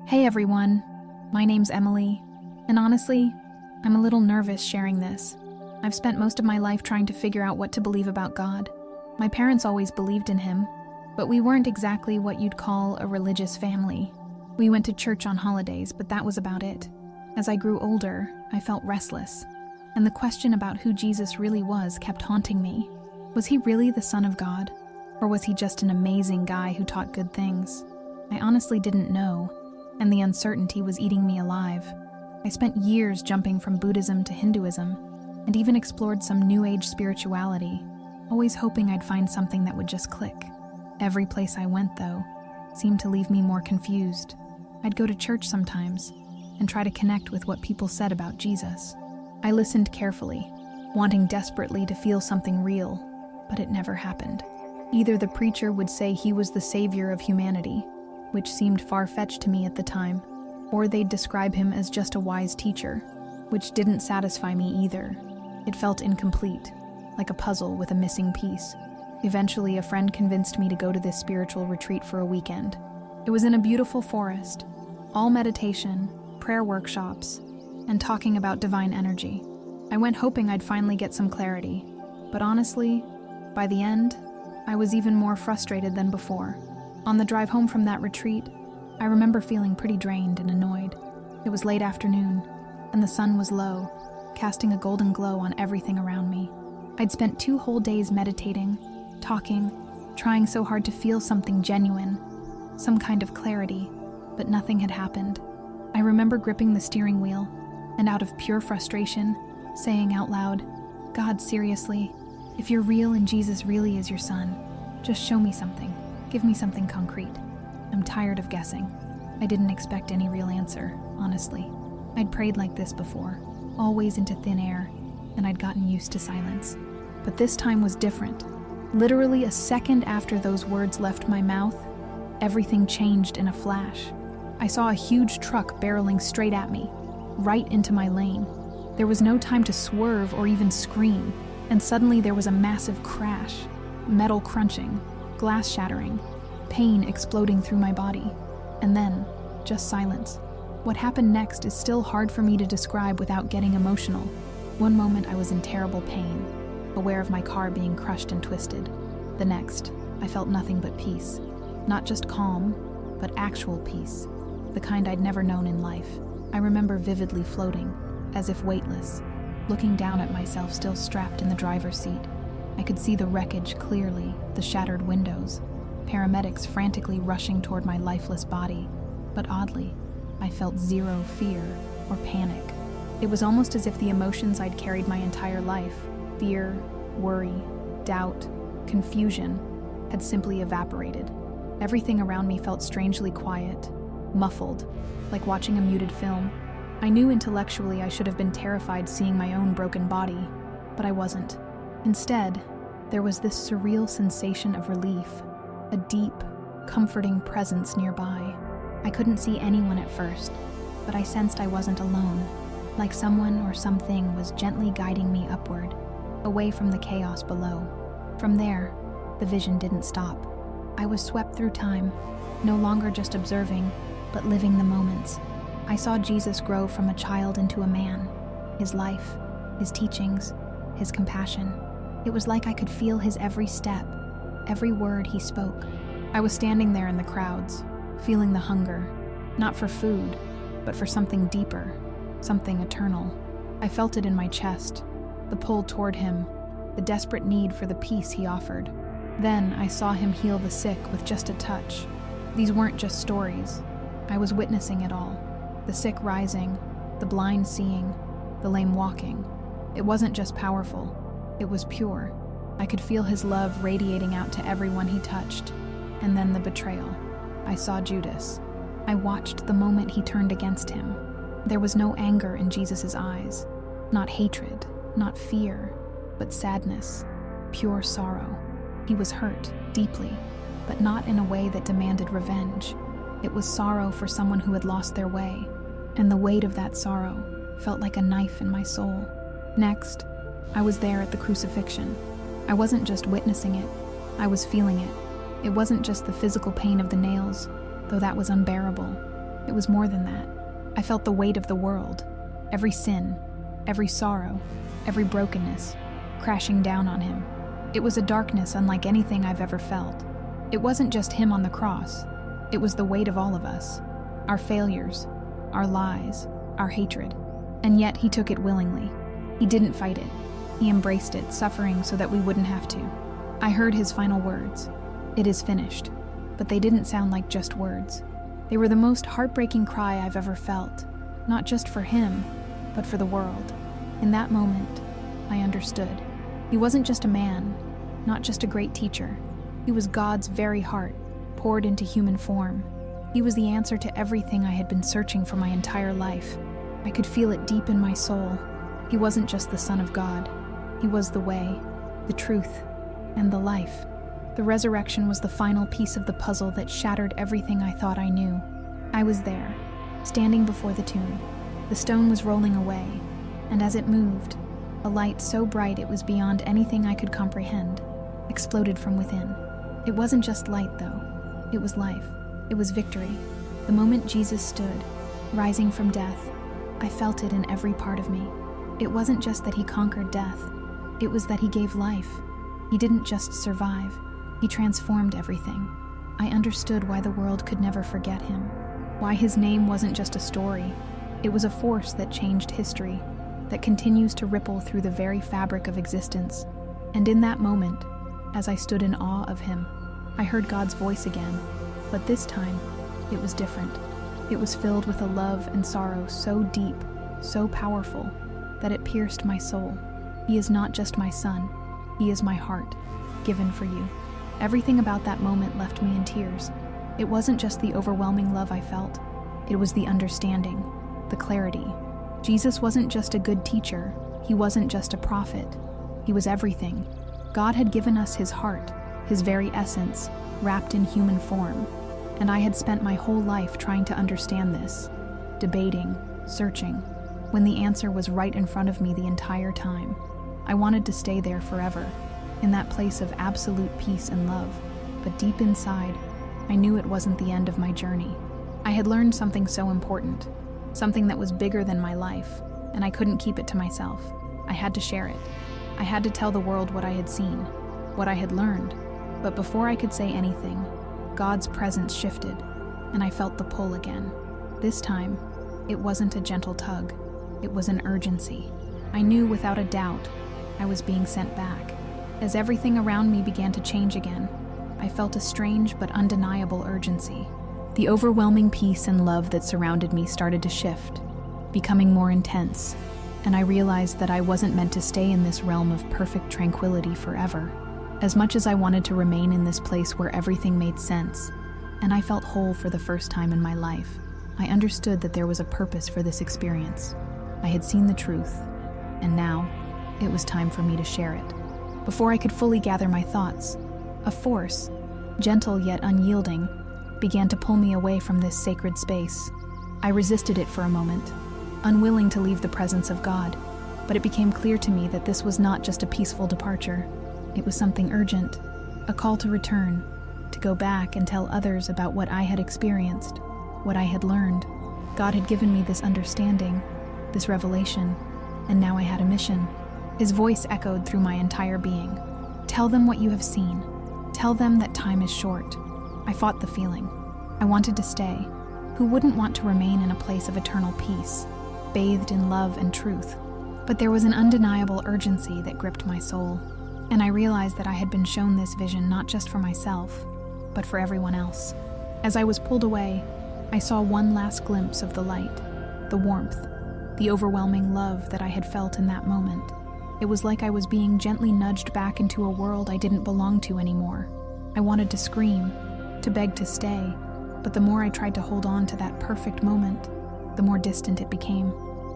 Hey everyone, my name's Emily, and honestly, I'm a little nervous sharing this. I've spent most of my life trying to figure out what to believe about God. My parents always believed in him, but we weren't exactly what you'd call a religious family. We went to church on holidays, but that was about it. As I grew older, I felt restless, and the question about who Jesus really was kept haunting me. Was he really the Son of God, or was he just an amazing guy who taught good things? I honestly didn't know, and the uncertainty was eating me alive. I spent years jumping from Buddhism to Hinduism, and even explored some New Age spirituality, always hoping I'd find something that would just click. Every place I went, though, seemed to leave me more confused. I'd go to church sometimes, and try to connect with what people said about Jesus. I listened carefully, wanting desperately to feel something real, but it never happened. Either the preacher would say he was the savior of humanity, which seemed far-fetched to me at the time, or they'd describe him as just a wise teacher, which didn't satisfy me either. It felt incomplete, like a puzzle with a missing piece. Eventually, a friend convinced me to go to this spiritual retreat for a weekend. It was in a beautiful forest, all meditation, prayer workshops, and talking about divine energy. I went hoping I'd finally get some clarity, but honestly, by the end, I was even more frustrated than before. On the drive home from that retreat, I remember feeling pretty drained and annoyed. It was late afternoon, and the sun was low, casting a golden glow on everything around me. I'd spent 2 whole days meditating, talking, trying so hard to feel something genuine, some kind of clarity, but nothing had happened. I remember gripping the steering wheel, and out of pure frustration, saying out loud, "God, seriously, if you're real and Jesus really is your son, just show me something. Give me something concrete. I'm tired of guessing." I didn't expect any real answer, honestly. I'd prayed like this before, always into thin air, and I'd gotten used to silence. But this time was different. Literally a second after those words left my mouth, everything changed in a flash. I saw a huge truck barreling straight at me, right into my lane. There was no time to swerve or even scream, and suddenly there was a massive crash, metal crunching, glass shattering, pain exploding through my body, and then just silence. What happened next is still hard for me to describe without getting emotional. One moment I was in terrible pain, aware of my car being crushed and twisted. The next, I felt nothing but peace. Not just calm, but actual peace, the kind I'd never known in life. I remember vividly floating, as if weightless, looking down at myself still strapped in the driver's seat. I could see the wreckage clearly, the shattered windows, paramedics frantically rushing toward my lifeless body, but oddly, I felt zero fear or panic. It was almost as if the emotions I'd carried my entire life, fear, worry, doubt, confusion, had simply evaporated. Everything around me felt strangely quiet, muffled, like watching a muted film. I knew intellectually I should have been terrified seeing my own broken body, but I wasn't. Instead, there was this surreal sensation of relief, a deep, comforting presence nearby. I couldn't see anyone at first, but I sensed I wasn't alone, like someone or something was gently guiding me upward, away from the chaos below. From there, the vision didn't stop. I was swept through time, no longer just observing, but living the moments. I saw Jesus grow from a child into a man, his life, his teachings, his compassion. It was like I could feel his every step, every word he spoke. I was standing there in the crowds, feeling the hunger, not for food, but for something deeper, something eternal. I felt it in my chest, the pull toward him, the desperate need for the peace he offered. Then I saw him heal the sick with just a touch. These weren't just stories. I was witnessing it all. The sick rising, the blind seeing, the lame walking. It wasn't just powerful. It was pure. I could feel his love radiating out to everyone he touched. And then the betrayal. I saw Judas. I watched the moment he turned against him. There was no anger in Jesus' eyes. Not hatred, not fear, but sadness, pure sorrow. He was hurt, deeply, but not in a way that demanded revenge. It was sorrow for someone who had lost their way, and the weight of that sorrow felt like a knife in my soul. Next, I was there at the crucifixion. I wasn't just witnessing it, I was feeling it. It wasn't just the physical pain of the nails, though that was unbearable. It was more than that. I felt the weight of the world, every sin, every sorrow, every brokenness, crashing down on him. It was a darkness unlike anything I've ever felt. It wasn't just him on the cross. It was the weight of all of us, our failures, our lies, our hatred. And yet he took it willingly. He didn't fight it. He embraced it, suffering so that we wouldn't have to. I heard his final words, "It is finished." But they didn't sound like just words. They were the most heartbreaking cry I've ever felt, not just for him, but for the world. In that moment, I understood. He wasn't just a man, not just a great teacher. He was God's very heart, poured into human form. He was the answer to everything I had been searching for my entire life. I could feel it deep in my soul. He wasn't just the Son of God. He was the way, the truth, and the life. The resurrection was the final piece of the puzzle that shattered everything I thought I knew. I was there, standing before the tomb. The stone was rolling away, and as it moved, a light so bright it was beyond anything I could comprehend exploded from within. It wasn't just light, though. It was life. It was victory. The moment Jesus stood, rising from death, I felt it in every part of me. It wasn't just that he conquered death. It was that he gave life. He didn't just survive. He transformed everything. I understood why the world could never forget him. Why his name wasn't just a story. It was a force that changed history, that continues to ripple through the very fabric of existence. And in that moment, as I stood in awe of him, I heard God's voice again. But this time, it was different. It was filled with a love and sorrow so deep, so powerful, that it pierced my soul. He is not just my son. He is my heart, given for you. Everything about that moment left me in tears. It wasn't just the overwhelming love I felt. It was the understanding, the clarity. Jesus wasn't just a good teacher. He wasn't just a prophet. He was everything. God had given us his heart, his very essence, wrapped in human form. And I had spent my whole life trying to understand this, debating, searching, when the answer was right in front of me the entire time. I wanted to stay there forever, in that place of absolute peace and love. But deep inside, I knew it wasn't the end of my journey. I had learned something so important, something that was bigger than my life, and I couldn't keep it to myself. I had to share it. I had to tell the world what I had seen, what I had learned. But before I could say anything, God's presence shifted, and I felt the pull again. This time, it wasn't a gentle tug. It was an urgency. I knew without a doubt I was being sent back. As everything around me began to change again, I felt a strange but undeniable urgency. The overwhelming peace and love that surrounded me started to shift, becoming more intense, and I realized that I wasn't meant to stay in this realm of perfect tranquility forever. As much as I wanted to remain in this place where everything made sense, and I felt whole for the first time in my life, I understood that there was a purpose for this experience. I had seen the truth, and now it was time for me to share it. Before I could fully gather my thoughts, a force, gentle yet unyielding, began to pull me away from this sacred space. I resisted it for a moment, unwilling to leave the presence of God, but it became clear to me that this was not just a peaceful departure. It was something urgent, a call to return, to go back and tell others about what I had experienced, what I had learned. God had given me this understanding, this revelation, and now I had a mission. His voice echoed through my entire being. Tell them what you have seen. Tell them that time is short. I fought the feeling. I wanted to stay. Who wouldn't want to remain in a place of eternal peace, bathed in love and truth? But there was an undeniable urgency that gripped my soul, and I realized that I had been shown this vision not just for myself, but for everyone else. As I was pulled away, I saw one last glimpse of the light, the warmth, the overwhelming love that I had felt in that moment. It was like I was being gently nudged back into a world I didn't belong to anymore. I wanted to scream, to beg to stay, but the more I tried to hold on to that perfect moment, the more distant it became.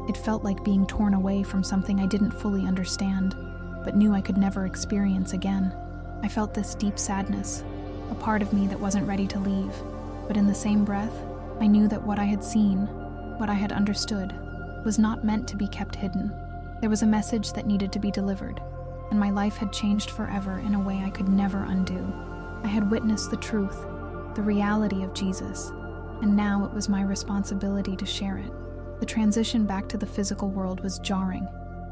It felt like being torn away from something I didn't fully understand, but knew I could never experience again. I felt this deep sadness, a part of me that wasn't ready to leave, but in the same breath, I knew that what I had seen, what I had understood, was not meant to be kept hidden. There was a message that needed to be delivered, and my life had changed forever in a way I could never undo. I had witnessed the truth, the reality of Jesus, and now it was my responsibility to share it. The transition back to the physical world was jarring.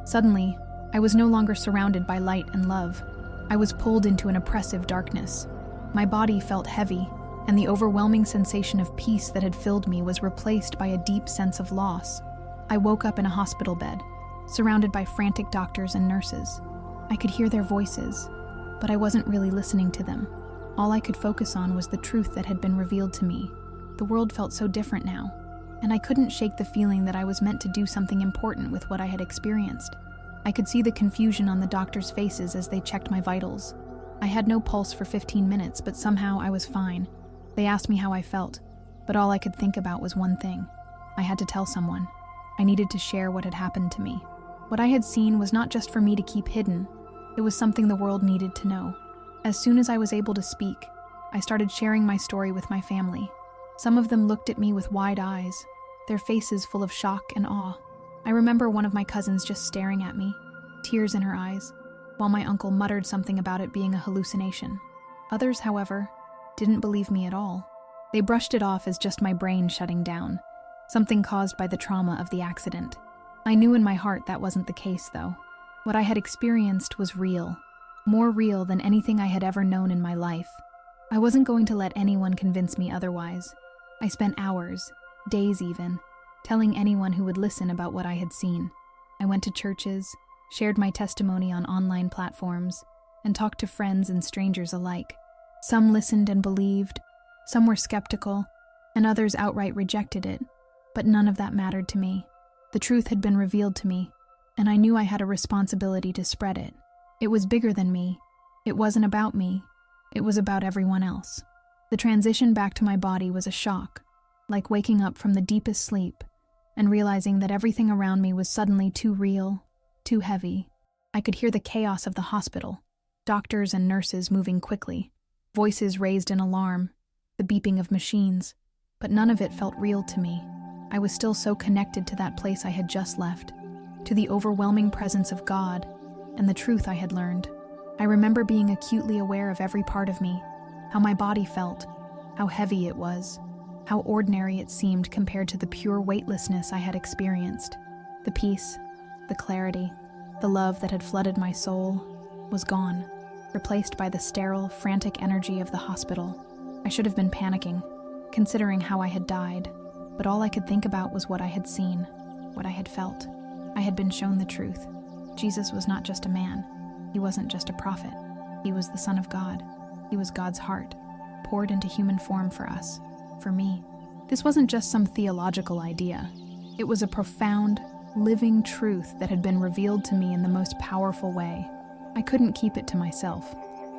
Suddenly, I was no longer surrounded by light and love. I was pulled into an oppressive darkness. My body felt heavy, and the overwhelming sensation of peace that had filled me was replaced by a deep sense of loss. I woke up in a hospital bed, surrounded by frantic doctors and nurses. I could hear their voices, but I wasn't really listening to them. All I could focus on was the truth that had been revealed to me. The world felt so different now, and I couldn't shake the feeling that I was meant to do something important with what I had experienced. I could see the confusion on the doctors' faces as they checked my vitals. I had no pulse for 15 minutes, but somehow I was fine. They asked me how I felt, but all I could think about was one thing. I had to tell someone. I needed to share what had happened to me. What I had seen was not just for me to keep hidden. It was something the world needed to know. As soon as I was able to speak, I started sharing my story with my family. Some of them looked at me with wide eyes, their faces full of shock and awe. I remember one of my cousins just staring at me, tears in her eyes, while my uncle muttered something about it being a hallucination. Others, however, didn't believe me at all. They brushed it off as just my brain shutting down, something caused by the trauma of the accident. I knew in my heart that wasn't the case, though. What I had experienced was real, more real than anything I had ever known in my life. I wasn't going to let anyone convince me otherwise. I spent hours, days even, telling anyone who would listen about what I had seen. I went to churches, shared my testimony on online platforms, and talked to friends and strangers alike. Some listened and believed, some were skeptical, and others outright rejected it, but none of that mattered to me. The truth had been revealed to me, and I knew I had a responsibility to spread it. It was bigger than me. It wasn't about me. It was about everyone else. The transition back to my body was a shock, like waking up from the deepest sleep and realizing that everything around me was suddenly too real, too heavy. I could hear the chaos of the hospital, doctors and nurses moving quickly, voices raised in alarm, the beeping of machines, but none of it felt real to me. I was still so connected to that place I had just left, to the overwhelming presence of God and the truth I had learned. I remember being acutely aware of every part of me, how my body felt, how heavy it was, how ordinary it seemed compared to the pure weightlessness I had experienced. The peace, the clarity, the love that had flooded my soul was gone, replaced by the sterile, frantic energy of the hospital. I should have been panicking, considering how I had died, but all I could think about was what I had seen, what I had felt. I had been shown the truth. Jesus was not just a man. He wasn't just a prophet. He was the Son of God. He was God's heart, poured into human form for us, for me. This wasn't just some theological idea. It was a profound, living truth that had been revealed to me in the most powerful way. I couldn't keep it to myself.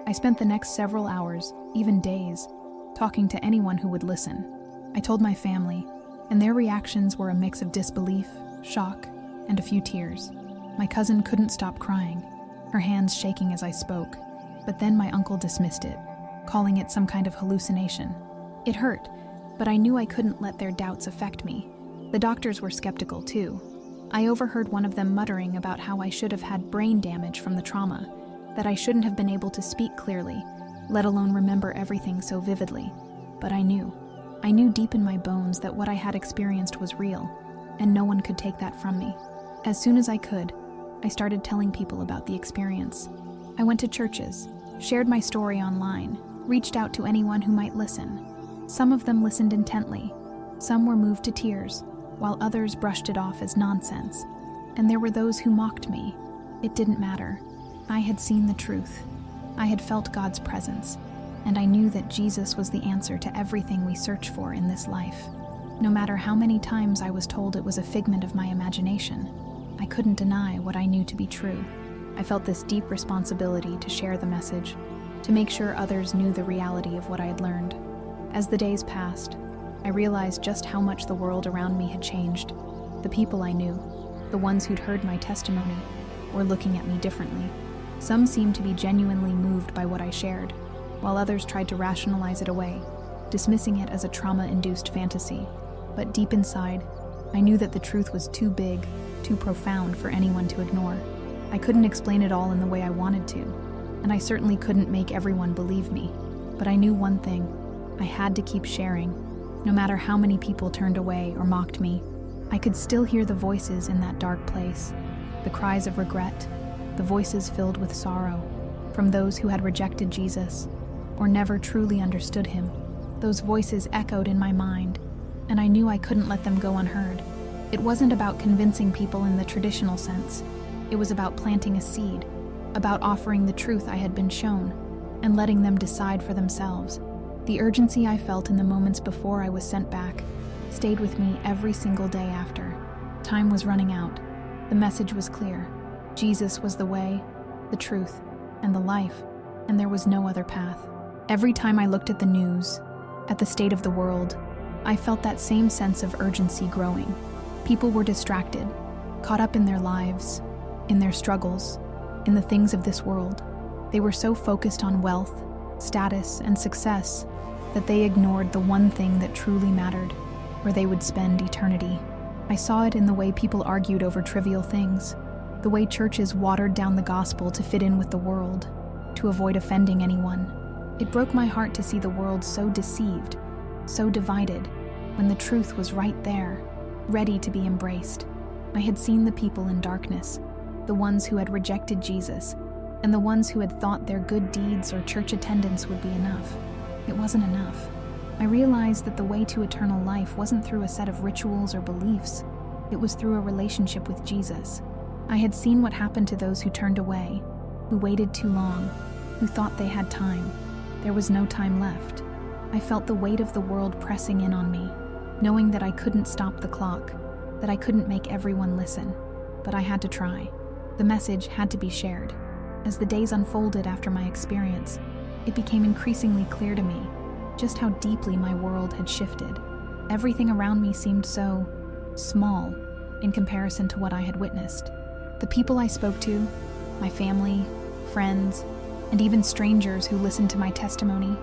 I spent the next several hours, even days, talking to anyone who would listen. I told my family, and their reactions were a mix of disbelief, shock, and a few tears. My cousin couldn't stop crying, her hands shaking as I spoke, but then my uncle dismissed it, calling it some kind of hallucination. It hurt, but I knew I couldn't let their doubts affect me. The doctors were skeptical too. I overheard one of them muttering about how I should have had brain damage from the trauma, that I shouldn't have been able to speak clearly, let alone remember everything so vividly. But I knew deep in my bones that what I had experienced was real, and no one could take that from me. As soon as I could, I started telling people about the experience. I went to churches, shared my story online, reached out to anyone who might listen. Some of them listened intently. Some were moved to tears, while others brushed it off as nonsense. And there were those who mocked me. It didn't matter. I had seen the truth. I had felt God's presence, and I knew that Jesus was the answer to everything we search for in this life. No matter how many times I was told it was a figment of my imagination, I couldn't deny what I knew to be true. I felt this deep responsibility to share the message, to make sure others knew the reality of what I had learned. As the days passed, I realized just how much the world around me had changed. The people I knew, the ones who'd heard my testimony, were looking at me differently. Some seemed to be genuinely moved by what I shared, while others tried to rationalize it away, dismissing it as a trauma-induced fantasy. But deep inside, I knew that the truth was too big, too profound for anyone to ignore. I couldn't explain it all in the way I wanted to, and I certainly couldn't make everyone believe me. But I knew one thing: I had to keep sharing, No matter how many people turned away or mocked me, I could still hear the voices in that dark place, the cries of regret, the voices filled with sorrow, from those who had rejected Jesus or never truly understood him. Those voices echoed in my mind, and I knew I couldn't let them go unheard. It wasn't about convincing people in the traditional sense. It was about planting a seed, about offering the truth I had been shown, and letting them decide for themselves. The urgency I felt in the moments before I was sent back stayed with me every single day after. Time was running out. The message was clear. Jesus was the way, the truth, and the life, and there was no other path. Every time I looked at the news, at the state of the world, I felt that same sense of urgency growing. People were distracted, caught up in their lives, in their struggles, in the things of this world. They were so focused on wealth, status, and success that they ignored the one thing that truly mattered, where they would spend eternity. I saw it in the way people argued over trivial things, the way churches watered down the gospel to fit in with the world, to avoid offending anyone. It broke my heart to see the world so deceived, so divided, when the truth was right there, ready to be embraced. I had seen the people in darkness, the ones who had rejected Jesus, and the ones who had thought their good deeds or church attendance would be enough. It wasn't enough. I realized that the way to eternal life wasn't through a set of rituals or beliefs. It was through a relationship with Jesus. I had seen what happened to those who turned away, who waited too long, who thought they had time. There was no time left. I felt the weight of the world pressing in on me, knowing that I couldn't stop the clock, that I couldn't make everyone listen, but I had to try. The message had to be shared. As the days unfolded after my experience, it became increasingly clear to me just how deeply my world had shifted. Everything around me seemed so small in comparison to what I had witnessed. The people I spoke to, my family, friends, and even strangers who listened to my testimony,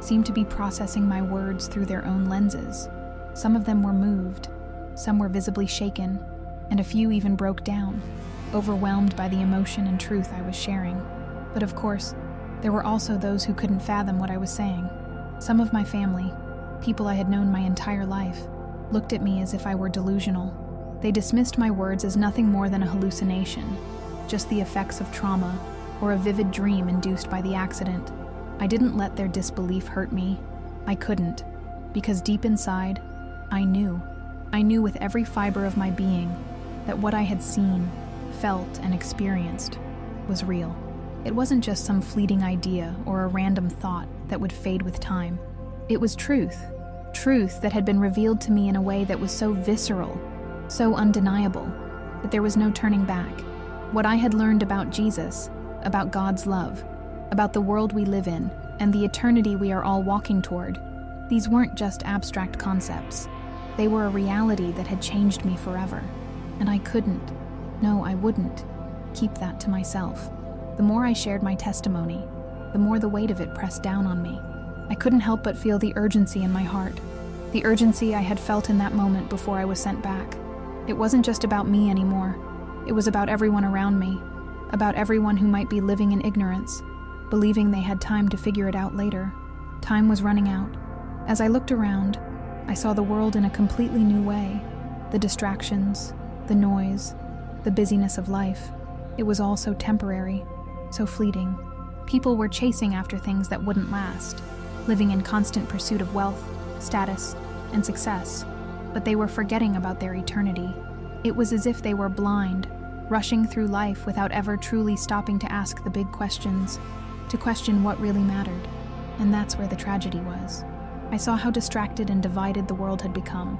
seemed to be processing my words through their own lenses. Some of them were moved, some were visibly shaken, and a few even broke down, overwhelmed by the emotion and truth I was sharing. But of course, there were also those who couldn't fathom what I was saying. Some of my family, people I had known my entire life, looked at me as if I were delusional. They dismissed my words as nothing more than a hallucination, just the effects of trauma or a vivid dream induced by the accident. I didn't let their disbelief hurt me. I couldn't, because deep inside, I knew with every fiber of my being that what I had seen, felt, and experienced was real. It wasn't just some fleeting idea or a random thought that would fade with time. It was truth that had been revealed to me in a way that was so visceral, so undeniable, that there was no turning back. What I had learned about Jesus, about God's love, about the world we live in, and the eternity we are all walking toward, these weren't just abstract concepts. They were a reality that had changed me forever. And I wouldn't keep that to myself. The more I shared my testimony, the more the weight of it pressed down on me. I couldn't help but feel the urgency in my heart, the urgency I had felt in that moment before I was sent back. It wasn't just about me anymore. It was about everyone around me, about everyone who might be living in ignorance, believing they had time to figure it out later. Time was running out. As I looked around, I saw the world in a completely new way. The distractions, the noise, the busyness of life. It was all so temporary, so fleeting. People were chasing after things that wouldn't last, living in constant pursuit of wealth, status, and success, but they were forgetting about their eternity. It was as if they were blind, rushing through life without ever truly stopping to ask the big questions, to question what really mattered. And that's where the tragedy was. I saw how distracted and divided the world had become,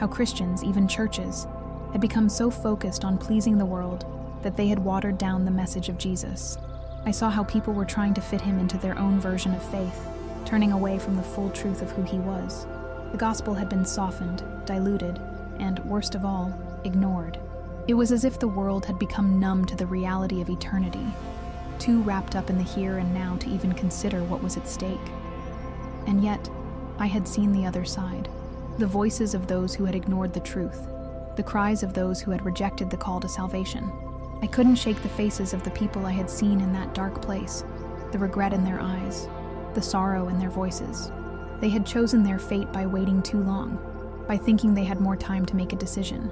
how Christians, even churches, had become so focused on pleasing the world that they had watered down the message of Jesus. I saw how people were trying to fit him into their own version of faith, turning away from the full truth of who he was. The gospel had been softened, diluted, and, worst of all, ignored. It was as if the world had become numb to the reality of eternity, too wrapped up in the here and now to even consider what was at stake. And yet, I had seen the other side, the voices of those who had ignored the truth, the cries of those who had rejected the call to salvation. I couldn't shake the faces of the people I had seen in that dark place, the regret in their eyes, the sorrow in their voices. They had chosen their fate by waiting too long, by thinking they had more time to make a decision.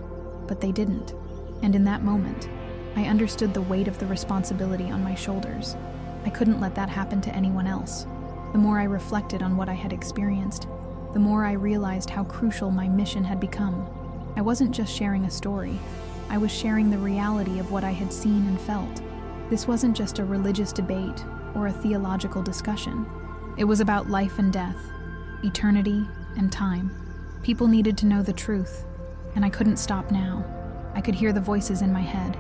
But they didn't. And in that moment, I understood the weight of the responsibility on my shoulders. I couldn't let that happen to anyone else. The more I reflected on what I had experienced, the more I realized how crucial my mission had become. I wasn't just sharing a story. I was sharing the reality of what I had seen and felt. This wasn't just a religious debate or a theological discussion. It was about life and death, eternity and time. People needed to know the truth, and I couldn't stop now. I could hear the voices in my head,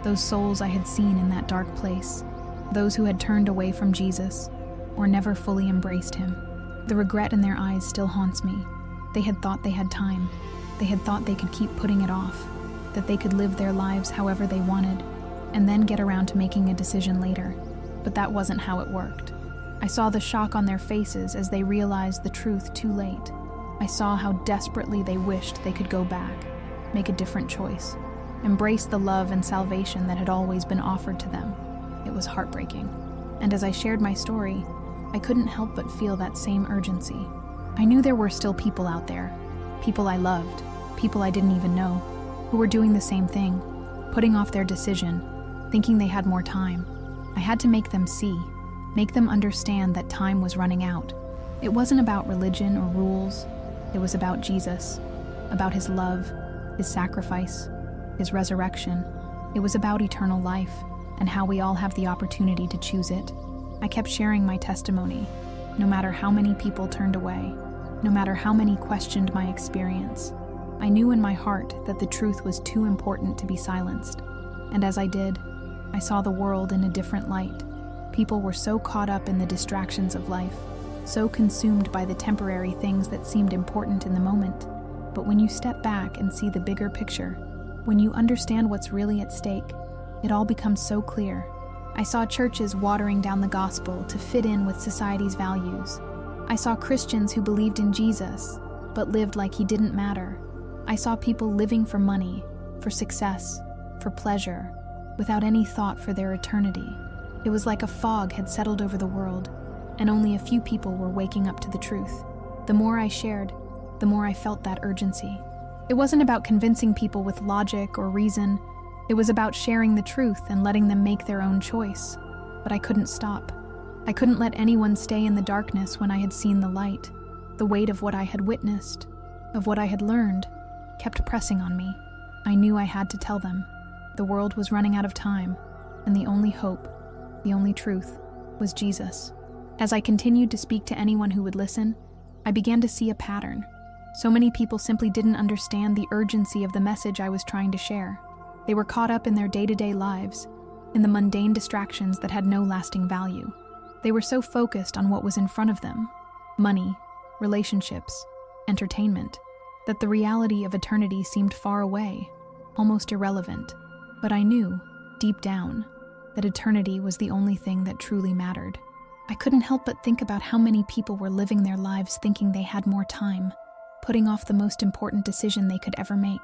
those souls I had seen in that dark place, those who had turned away from Jesus or never fully embraced him. The regret in their eyes still haunts me. They had thought they had time. They had thought they could keep putting it off, that they could live their lives however they wanted, and then get around to making a decision later. But that wasn't how it worked. I saw the shock on their faces as they realized the truth too late. I saw how desperately they wished they could go back, make a different choice, embrace the love and salvation that had always been offered to them. It was heartbreaking. And as I shared my story, I couldn't help but feel that same urgency. I knew there were still people out there, people I loved, people I didn't even know, who were doing the same thing, putting off their decision, thinking they had more time. I had to make them see, make them understand that time was running out. It wasn't about religion or rules. It was about Jesus, about his love, his sacrifice, his resurrection. It was about eternal life and how we all have the opportunity to choose it. I kept sharing my testimony, no matter how many people turned away, no matter how many questioned my experience. I knew in my heart that the truth was too important to be silenced. And as I did, I saw the world in a different light. People were so caught up in the distractions of life, so consumed by the temporary things that seemed important in the moment. But when you step back and see the bigger picture, when you understand what's really at stake, it all becomes so clear. I saw churches watering down the gospel to fit in with society's values. I saw Christians who believed in Jesus, but lived like he didn't matter. I saw people living for money, for success, for pleasure, without any thought for their eternity. It was like a fog had settled over the world, and only a few people were waking up to the truth. The more I shared, the more I felt that urgency. It wasn't about convincing people with logic or reason. It was about sharing the truth and letting them make their own choice. But I couldn't stop. I couldn't let anyone stay in the darkness when I had seen the light. The weight of what I had witnessed, of what I had learned, kept pressing on me. I knew I had to tell them. The world was running out of time, and the only hope, the only truth, was Jesus. As I continued to speak to anyone who would listen, I began to see a pattern. So many people simply didn't understand the urgency of the message I was trying to share. They were caught up in their day-to-day lives, in the mundane distractions that had no lasting value. They were so focused on what was in front of them, money, relationships, entertainment, that the reality of eternity seemed far away, almost irrelevant. But I knew, deep down, that eternity was the only thing that truly mattered. I couldn't help but think about how many people were living their lives thinking they had more time, putting off the most important decision they could ever make.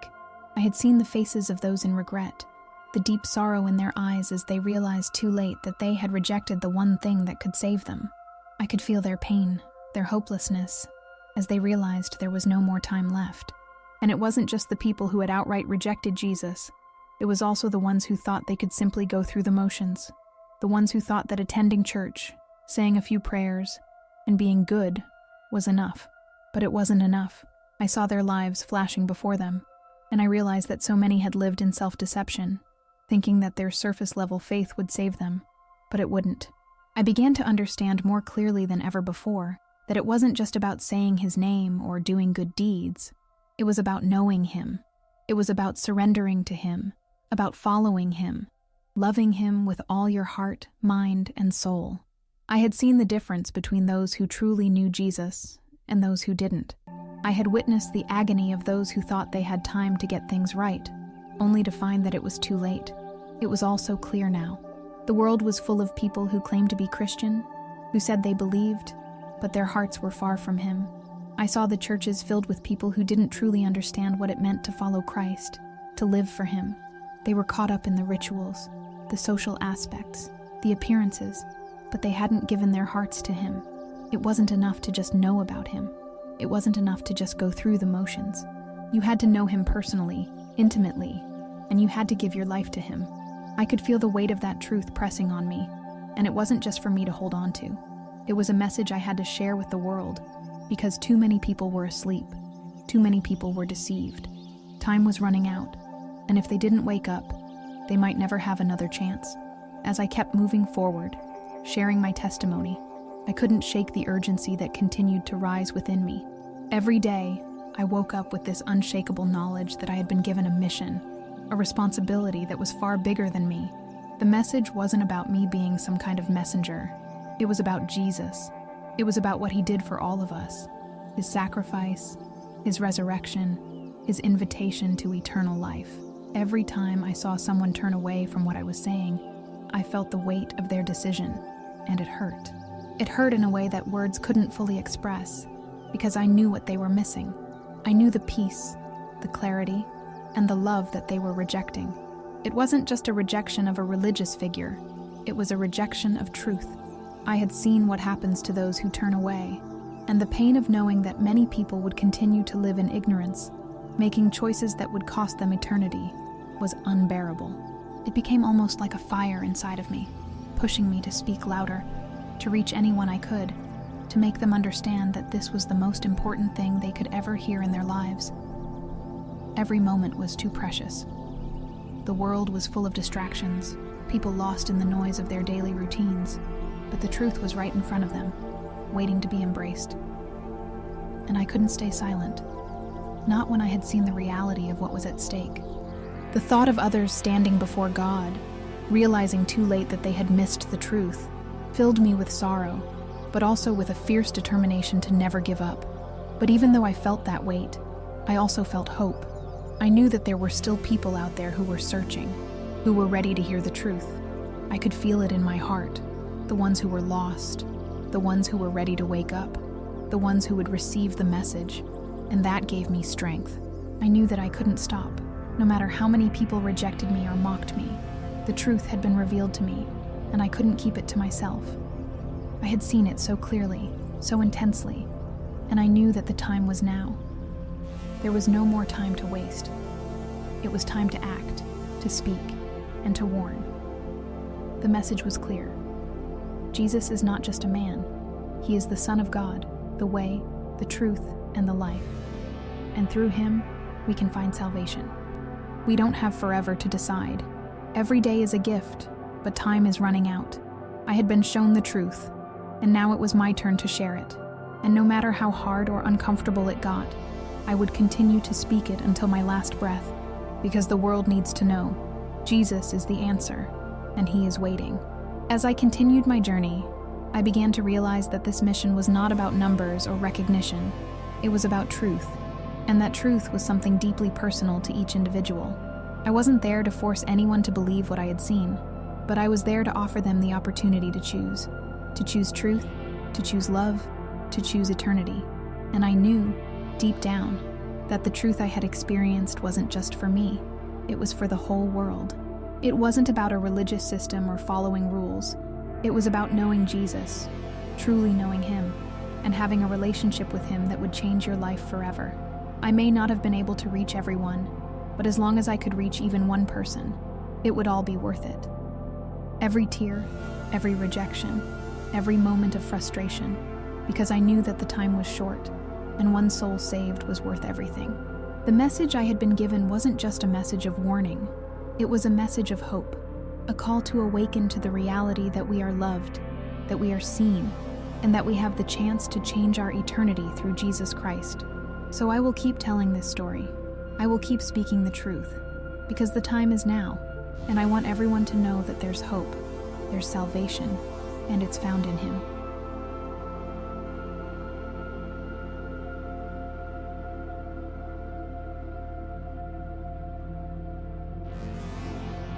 I had seen the faces of those in regret, the deep sorrow in their eyes as they realized too late that they had rejected the one thing that could save them. I could feel their pain, their hopelessness, as they realized there was no more time left. And it wasn't just the people who had outright rejected Jesus. It was also the ones who thought they could simply go through the motions, the ones who thought that attending church, saying a few prayers, and being good was enough. But it wasn't enough. I saw their lives flashing before them, and I realized that so many had lived in self-deception, thinking that their surface-level faith would save them, but it wouldn't. I began to understand more clearly than ever before that it wasn't just about saying his name or doing good deeds. It was about knowing him. It was about surrendering to him, about following him, loving him with all your heart, mind, and soul. I had seen the difference between those who truly knew Jesus and those who didn't. I had witnessed the agony of those who thought they had time to get things right, only to find that it was too late. It was all so clear now. The world was full of people who claimed to be Christian, who said they believed, but their hearts were far from him. I saw the churches filled with people who didn't truly understand what it meant to follow Christ, to live for him. They were caught up in the rituals, the social aspects, the appearances, but they hadn't given their hearts to him. It wasn't enough to just know about him. It wasn't enough to just go through the motions. You had to know him personally, intimately, and you had to give your life to him. I could feel the weight of that truth pressing on me, and it wasn't just for me to hold on to. It was a message I had to share with the world, because too many people were asleep. Too many people were deceived. Time was running out, and if they didn't wake up, they might never have another chance. As I kept moving forward, sharing my testimony, I couldn't shake the urgency that continued to rise within me. Every day, I woke up with this unshakable knowledge that I had been given a mission, a responsibility that was far bigger than me. The message wasn't about me being some kind of messenger. It was about Jesus. It was about what he did for all of us. His sacrifice, his resurrection, his invitation to eternal life. Every time I saw someone turn away from what I was saying, I felt the weight of their decision, and it hurt. It hurt in a way that words couldn't fully express, because I knew what they were missing. I knew the peace, the clarity, and the love that they were rejecting. It wasn't just a rejection of a religious figure, it was a rejection of truth. I had seen what happens to those who turn away, and the pain of knowing that many people would continue to live in ignorance, making choices that would cost them eternity, was unbearable. It became almost like a fire inside of me, pushing me to speak louder, to reach anyone I could, to make them understand that this was the most important thing they could ever hear in their lives. Every moment was too precious. The world was full of distractions, people lost in the noise of their daily routines, but the truth was right in front of them, waiting to be embraced. And I couldn't stay silent, not when I had seen the reality of what was at stake. The thought of others standing before God, realizing too late that they had missed the truth, filled me with sorrow, but also with a fierce determination to never give up. But even though I felt that weight, I also felt hope. I knew that there were still people out there who were searching, who were ready to hear the truth. I could feel it in my heart, the ones who were lost, the ones who were ready to wake up, the ones who would receive the message, and that gave me strength. I knew that I couldn't stop, no matter how many people rejected me or mocked me. The truth had been revealed to me, and I couldn't keep it to myself. I had seen it so clearly, so intensely, and I knew that the time was now. There was no more time to waste. It was time to act, to speak, and to warn. The message was clear. Jesus is not just a man. He is the Son of God, the way, the truth, and the life. And through him, we can find salvation. We don't have forever to decide. Every day is a gift, but time is running out. I had been shown the truth, and now it was my turn to share it. And no matter how hard or uncomfortable it got, I would continue to speak it until my last breath, because the world needs to know Jesus is the answer, and he is waiting. As I continued my journey, I began to realize that this mission was not about numbers or recognition. It was about truth, and that truth was something deeply personal to each individual. I wasn't there to force anyone to believe what I had seen, but I was there to offer them the opportunity to choose truth, to choose love, to choose eternity. And I knew, deep down, that the truth I had experienced wasn't just for me, it was for the whole world. It wasn't about a religious system or following rules. It was about knowing Jesus, truly knowing him, and having a relationship with him that would change your life forever. I may not have been able to reach everyone, but as long as I could reach even one person, it would all be worth it. Every tear, every rejection, every moment of frustration, because I knew that the time was short, and one soul saved was worth everything. The message I had been given wasn't just a message of warning. It was a message of hope, a call to awaken to the reality that we are loved, that we are seen, and that we have the chance to change our eternity through Jesus Christ. So I will keep telling this story. I will keep speaking the truth, because the time is now, and I want everyone to know that there's hope, there's salvation, and it's found in him.